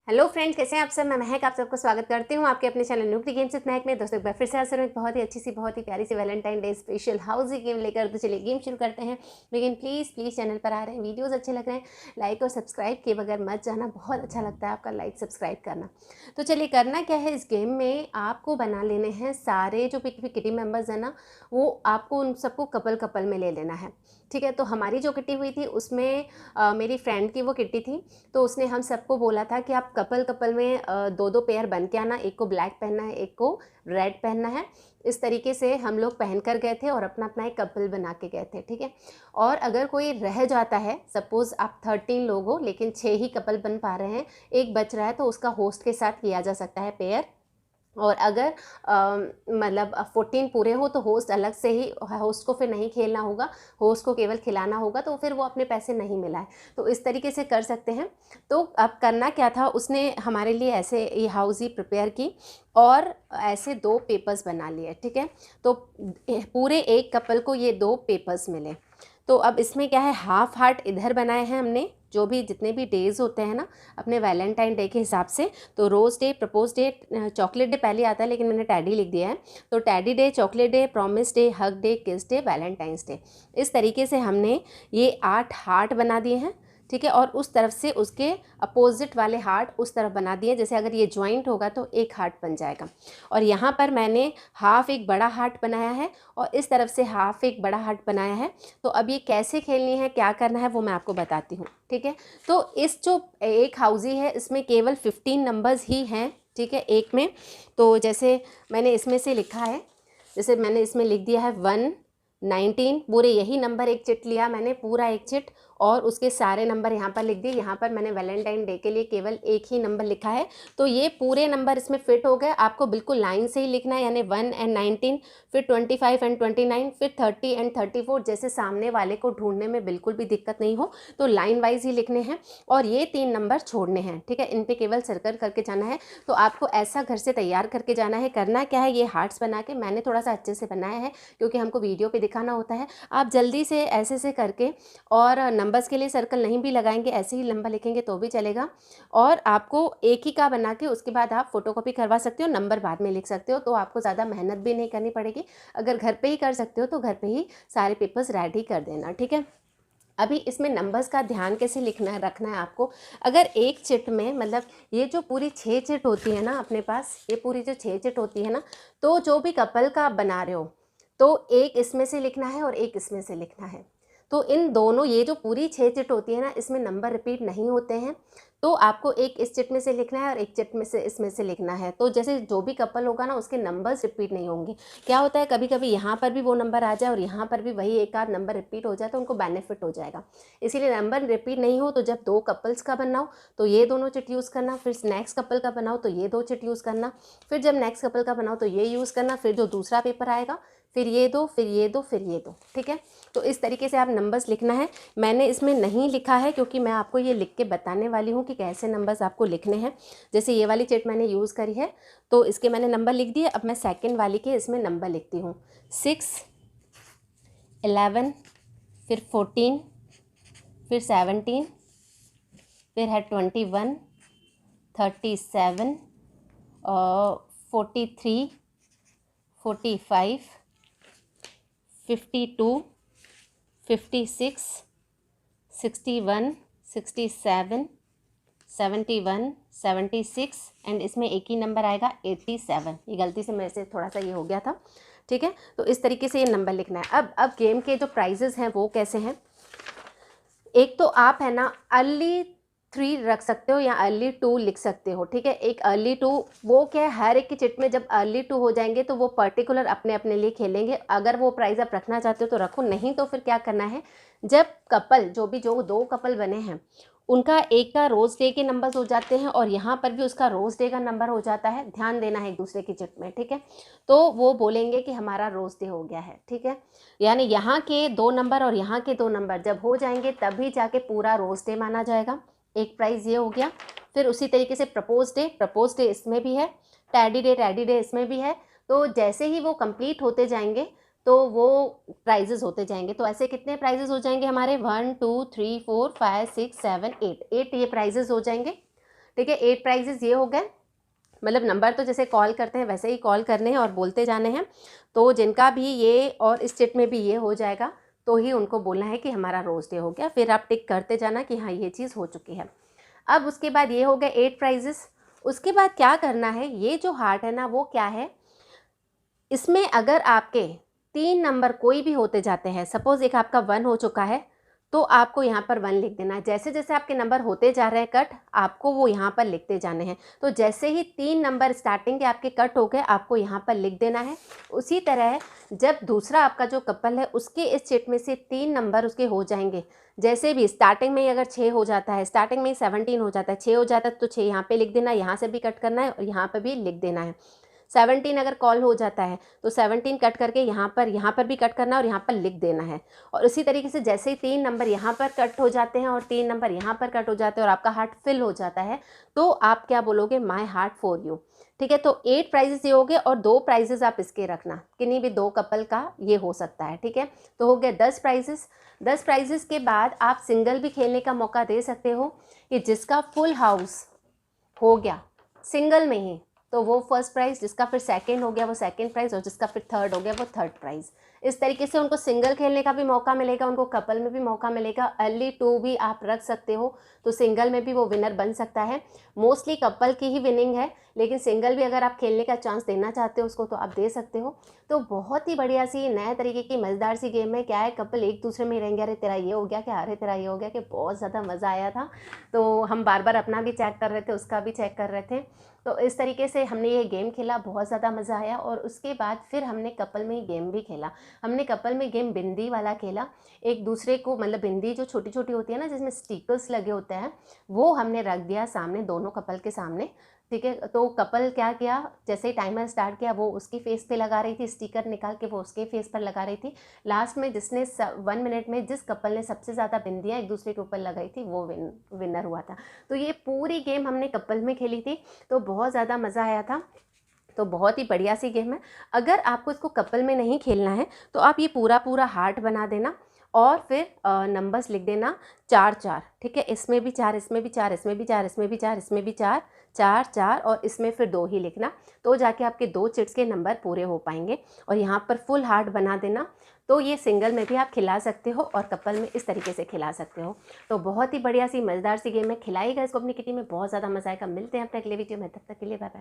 Hello friends, कैसे हैं आप सब। मैं महक आप सबको स्वागत करती हूं आपके अपने चैनल न्यूक्ली गेम्स विद महक में। दोस्तों एक बार फिर से हाजिर हूं एक बहुत ही अच्छी सी बहुत ही प्यारी सी वैलेंटाइन डे स्पेशल हाउसी गेम लेकर। तो चलिए गेम शुरू करते हैं। लेकिन प्लीज़ चैनल पर आ रहे हैं, वीडियोस अच्छे लग रहे हैं, लाइक और सब्सक्राइब किए बगैर मत जाना। बहुत अच्छा लगता है आपका लाइक सब्सक्राइब करना। तो चलिए करना क्या है, इस गेम में आपको बना लेने हैं सारे जो किटी मेम्बर्स हैं ना, वो आपको उन सबको कपल कपल में ले लेना है। ठीक है, तो हमारी जो किटी हुई थी उसमें मेरी फ्रेंड की वो किटी थी, तो उसने हम सबको बोला था कि आप कपल कपल में दो दो पेयर बन के आना, एक को ब्लैक पहनना है, एक को रेड पहनना है। इस तरीके से हम लोग पहन कर गए थे और अपना अपना एक कपल बना के गए थे। ठीक है, और अगर कोई रह जाता है, सपोज़ आप 13 लोग हो लेकिन 6 ही कपल बन पा रहे हैं, एक बच रहा है, तो उसका होस्ट के साथ किया जा सकता है पेयर। और अगर मतलब 14 पूरे हो तो होस्ट अलग से ही, होस्ट को फिर नहीं खेलना होगा, होस्ट को केवल खिलाना होगा, तो फिर वो अपने पैसे नहीं मिला है। तो इस तरीके से कर सकते हैं। तो अब करना क्या था, उसने हमारे लिए ऐसे ये हाउसी प्रिपेयर की और ऐसे 2 पेपर्स बना लिए। ठीक है, तो पूरे एक कपल को ये 2 पेपर्स मिले। तो अब इसमें क्या है, हाफ हार्ट इधर बनाए हैं हमने, जो भी जितने भी डेज़ होते हैं ना अपने वैलेंटाइन डे के हिसाब से। तो Rose Day, Propose Day, Chocolate Day पहले आता है लेकिन मैंने टैडी लिख दिया है। तो teddy day, Chocolate day, promise day, hug day, किस डे, वैलेंटाइंस डे। इस तरीके से हमने ये 8 हार्ट बना दिए हैं। ठीक है, और उस तरफ से उसके अपोजिट वाले हार्ट उस तरफ बना दिए। जैसे अगर ये ज्वाइंट होगा तो एक हार्ट बन जाएगा। और यहाँ पर मैंने हाफ एक बड़ा हार्ट बनाया है और इस तरफ से हाफ एक बड़ा हार्ट बनाया है। तो अब ये कैसे खेलनी है, क्या करना है, वो मैं आपको बताती हूँ। ठीक है, तो इस जो एक हाउसी है इसमें केवल 15 नंबर्स ही हैं। ठीक है, एक में तो जैसे मैंने इसमें से लिखा है, जैसे मैंने इसमें लिख दिया है 1, 19, पूरे यही नंबर एक चिट लिया मैंने, पूरा एक चिट, और उसके सारे नंबर यहाँ पर लिख दिए। यहाँ पर मैंने वैलेंटाइन डे के लिए केवल एक ही नंबर लिखा है। तो ये पूरे नंबर इसमें फिट हो गए। आपको बिल्कुल लाइन से ही लिखना है, यानी 1 and 19, फिर 25 and 29, फिर 30 and 34, जैसे सामने वाले को ढूंढने में बिल्कुल भी दिक्कत नहीं हो। तो लाइन वाइज ही लिखने हैं और ये 3 नंबर छोड़ने हैं। ठीक है, इन पर केवल सर्कल करके जाना है। तो आपको ऐसा घर से तैयार करके जाना है। करना क्या है, ये हार्ट्स बना के मैंने थोड़ा सा अच्छे से बनाया है क्योंकि हमको वीडियो पे दिखाना होता है। आप जल्दी से ऐसे से करके, और नंबर्स के लिए सर्कल नहीं भी लगाएंगे, ऐसे ही लंबा लिखेंगे तो भी चलेगा। और आपको एक ही का बना के उसके बाद आप फोटोकॉपी करवा सकते हो, नंबर बाद में लिख सकते हो। तो आपको ज़्यादा मेहनत भी नहीं करनी पड़ेगी। अगर घर पे ही कर सकते हो तो घर पे ही सारे पेपर्स रेडी कर देना। ठीक है, अभी इसमें नंबर्स का ध्यान कैसे लिखना रखना है आपको। अगर एक चिट में, मतलब ये जो पूरी 6 चिट होती है ना अपने पास, ये पूरी जो 6 चिट होती है ना, तो जो भी कपल का आप बना रहे हो तो एक इसमें से लिखना है और एक इसमें से लिखना है। तो इन दोनों, ये जो पूरी 6 चिट होती है ना, इसमें नंबर रिपीट नहीं होते हैं। तो आपको एक इस चिट में से लिखना है और एक चिट में से इसमें से लिखना है। तो जैसे जो भी कपल होगा ना उसके नंबर्स रिपीट नहीं होंगे। क्या होता है, कभी कभी यहाँ पर भी वो नंबर आ जाए और यहाँ पर भी वही एक आध नंबर रिपीट हो जाए तो उनको बेनिफिट हो जाएगा। इसीलिए नंबर रिपीट नहीं हो तो जब 2 कपल्स का बनाओ तो ये दोनों चिट यूज़ करना, फिर नेक्स्ट कपल का बनाओ तो ये 2 चिट यूज़ करना, फिर जब नेक्स्ट कपल का बनाओ तो ये यूज़ करना, फिर जो दूसरा पेपर आएगा फिर ये दो, फिर ये दो, फिर ये दो। ठीक है, तो इस तरीके से आप नंबर्स लिखना है। मैंने इसमें नहीं लिखा है क्योंकि मैं आपको ये लिख के बताने वाली हूँ कि कैसे नंबर्स आपको लिखने हैं। जैसे ये वाली चिट मैंने यूज़ करी है तो इसके मैंने नंबर लिख दिए। अब मैं सेकंड वाली के इसमें नंबर लिखती हूँ। 6, 11, फिर 14, फिर 17, फिर है 21, 37, 43, 45, 52, 56, 61, 67, 71, 76 एंड इसमें एक ही नंबर आएगा 87। ये गलती से मेरे से थोड़ा सा ये हो गया था। ठीक है, तो इस तरीके से ये नंबर लिखना है। अब गेम के जो प्राइजेस हैं वो कैसे हैं। एक तो आप है ना अर्ली 3 रख सकते हो या अर्ली 2 लिख सकते हो। ठीक है, एक अर्ली 2, वो क्या है, हर एक की चिट में जब अर्ली 2 हो जाएंगे तो वो पर्टिकुलर अपने अपने लिए खेलेंगे। अगर वो प्राइज़ आप रखना चाहते हो तो रखो, नहीं तो फिर क्या करना है, जब कपल जो 2 कपल बने हैं उनका एक का रोज़ डे के नंबर्स हो जाते हैं और यहाँ पर भी उसका रोज़ डे का नंबर हो जाता है। ध्यान देना है एक दूसरे की चिट में। ठीक है, तो वो बोलेंगे कि हमारा रोज़ डे हो गया है। ठीक है, यानी यहाँ के 2 नंबर और यहाँ के 2 नंबर जब हो जाएंगे तभी जाके पूरा रोज़ डे माना जाएगा। एक प्राइज़ ये हो गया। फिर उसी तरीके से प्रपोज डे इसमें भी है, टैडी डे इसमें भी है। तो जैसे ही वो कंप्लीट होते जाएंगे तो वो प्राइजेस होते जाएंगे। तो ऐसे कितने प्राइजेस हो जाएंगे हमारे, 1 2 3 4 5 6 7 8 ये प्राइजेस हो जाएंगे। ठीक है। 8 प्राइजेस ये हो गए, मतलब नंबर तो जैसे कॉल करते हैं वैसे ही कॉल करने हैं और बोलते जाने हैं। तो जिनका भी ये और इस चिट में भी ये हो जाएगा तो ही उनको बोलना है कि हमारा रोज़ डे हो गया, फिर आप टिक करते जाना कि हाँ ये चीज़ हो चुकी है। अब उसके बाद ये हो गए 8 प्राइजेस। उसके बाद क्या करना है, ये जो हार्ट है ना वो क्या है, इसमें अगर आपके 3 नंबर कोई भी होते जाते हैं, सपोज़ एक आपका 1 हो चुका है तो आपको यहाँ पर 1 लिख देना है। जैसे जैसे आपके नंबर होते जा रहे हैं कट, आपको वो यहाँ पर लिखते जाने हैं। तो जैसे ही 3 नंबर स्टार्टिंग के आपके कट हो गए, आपको यहाँ पर लिख देना है। उसी तरह जब दूसरा आपका जो कपल है उसके इस चिट में से 3 नंबर उसके हो जाएंगे, जैसे भी स्टार्टिंग में ही अगर 6 हो जाता है, स्टार्टिंग में ही 17 हो जाता है, 6 हो जाता है तो 6 यहाँ पे लिख देना, यहाँ से भी कट करना है और यहाँ पर भी लिख देना है। 17 अगर कॉल हो जाता है तो 17 कट करके यहाँ पर भी कट करना है और यहाँ पर लिख देना है। और उसी तरीके से जैसे ही 3 नंबर यहाँ पर कट हो जाते हैं और 3 नंबर यहाँ पर कट हो जाते हैं और आपका हार्ट फिल हो जाता है तो आप क्या बोलोगे, माई हार्ट फॉर यू। ठीक है, तो 8 प्राइजेस ये हो गए और 2 प्राइजेस आप इसके रखना, किन्हीं भी 2 कपल का ये हो सकता है। ठीक है, तो हो गए 10 प्राइजेस। 10 प्राइजेस के बाद आप सिंगल भी खेलने का मौका दे सकते हो कि जिसका फुल हाउस हो गया सिंगल में ही तो वो फर्स्ट प्राइज़, जिसका फिर सेकंड हो गया वो सेकंड प्राइज़ और जिसका फिर थर्ड हो गया वो थर्ड प्राइज़। इस तरीके से उनको सिंगल खेलने का भी मौका मिलेगा, उनको कपल में भी मौका मिलेगा। अर्ली 2 भी आप रख सकते हो तो सिंगल में भी वो विनर बन सकता है। मोस्टली कपल की ही विनिंग है, लेकिन सिंगल भी अगर आप खेलने का चांस देना चाहते हो उसको तो आप दे सकते हो। तो बहुत ही बढ़िया सी नए तरीके की मज़ेदार सी गेम है। क्या है, कपल एक दूसरे में रहेंगे, अरे तेरा ये हो गया क्या, अरे तेरा ये हो गया कि बहुत ज़्यादा मज़ा आया था। तो हम बार बार अपना भी चेक कर रहे थे, उसका भी चेक कर रहे थे। तो इस तरीके से हमने ये गेम खेला, बहुत ज़्यादा मज़ा आया। और उसके बाद फिर हमने कपल में ही गेम भी खेला। हमने कपल में गेम बिंदी वाला खेला। एक दूसरे को, मतलब बिंदी जो छोटी छोटी होती है ना जिसमें स्टिकर्स लगे होते हैं, वो हमने रख दिया सामने, दोनों कपल के सामने। ठीक है, तो कपल क्या किया, जैसे ही टाइमर स्टार्ट किया वो उसकी फेस पे लगा रही थी, स्टिकर निकाल के वो उसके फेस पर लगा रही थी। लास्ट में जिसने 1 मिनट में जिस कपल ने सबसे ज़्यादा बिंदियाँ एक दूसरे के ऊपर लगाई थी वो विनर हुआ था। तो ये पूरी गेम हमने कपल में खेली थी, तो बहुत ज़्यादा मज़ा आया था। तो बहुत ही बढ़िया सी गेम है। अगर आपको इसको कपल में नहीं खेलना है तो आप ये पूरा हार्ट बना देना और फिर नंबर्स लिख देना 4-4। ठीक है, इसमें भी 4, इसमें भी 4, इसमें भी 4, इसमें भी 4, इसमें भी 4, 4-4 और इसमें फिर 2 ही लिखना। तो जाके आपके 2 चिट्स के नंबर पूरे हो पाएंगे। और यहाँ पर फुल हार्ट बना देना। तो ये सिंगल में भी आप खिला सकते हो और कपल में इस तरीके से खिला सकते हो। तो बहुत ही बढ़िया सी मज़ेदार सी गेम है, खिलाइएगा इसको अपनी किटी में, बहुत ज़्यादा मज़ा आएगा। मिलते हैं अपने अगले वीडियो में, तब तक के लिए बाय बाय।